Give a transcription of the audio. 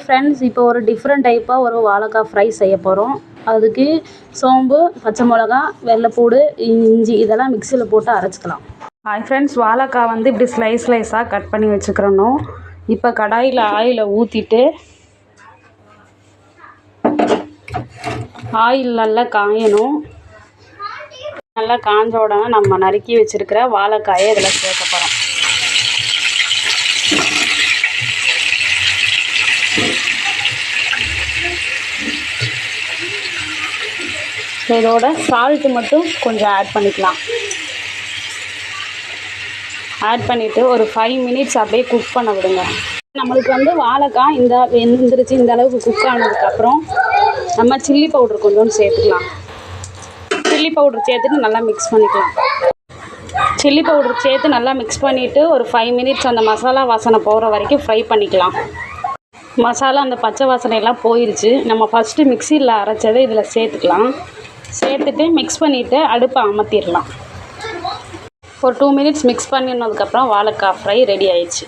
Friends, இப்போ ஒரு different டைப்பாக ஒரு வாழைக்காய் ஃப்ரை செய்ய போகிறோம். அதுக்கு சோம்பு, பச்சை மிளகா, வெள்ளைப்பூடு, இஞ்சி இதெல்லாம் மிக்சியில் போட்டு அரைச்சிக்கலாம். ஹாய் ஃப்ரெண்ட்ஸ், வாழைக்காய் வந்து இப்படி ஸ்லைஸாக கட் பண்ணி வச்சுக்கிறணும். இப்போ கடாயில் ஆயிலை ஊற்றிட்டு ஆயில் நல்லா காயணும். நல்லா காஞ்ச உடனே நம்ம நறுக்கி வச்சுருக்கிற வாழைக்காயை இதில் சேர்க்க போகிறோம். இதோட சால்ட்டு மட்டும் கொஞ்சம் ஆட் பண்ணிக்கலாம். ஆட் பண்ணிவிட்டு ஒரு 5 மினிட்ஸ் அப்படியே குக் பண்ண விடுங்க. நம்மளுக்கு வந்து வாழைக்காய் வெந்துருச்சு. இந்த அளவுக்கு குக் ஆனதுக்கப்புறம் நம்ம சில்லி பவுட்ரு கொஞ்சம் சேர்த்துக்கலாம். சில்லி பவுட்ரு சேர்த்துட்டு நல்லா மிக்ஸ் பண்ணிக்கலாம். சில்லி பவுட்ரு சேர்த்து நல்லா மிக்ஸ் பண்ணிவிட்டு ஒரு 5 மினிட்ஸ் அந்த மசாலா வாசனை போகிற வரைக்கும் ஃப்ரை பண்ணிக்கலாம். மசாலா அந்த பச்சை வாசனையெல்லாம் போயிடுச்சு. நம்ம ஃபஸ்ட்டு மிக்சியில் அரைச்சதை இதில் சேர்த்துக்கலாம். சேர்த்துட்டு மிக்ஸ் பண்ணிவிட்டு அடுப்பை அமர்த்திடலாம். ஒரு 2 மினிட்ஸ் மிக்ஸ் பண்ணினதுக்கப்புறம் வாழைக்காய் ஃப்ரை ரெடி ஆயிடுச்சு.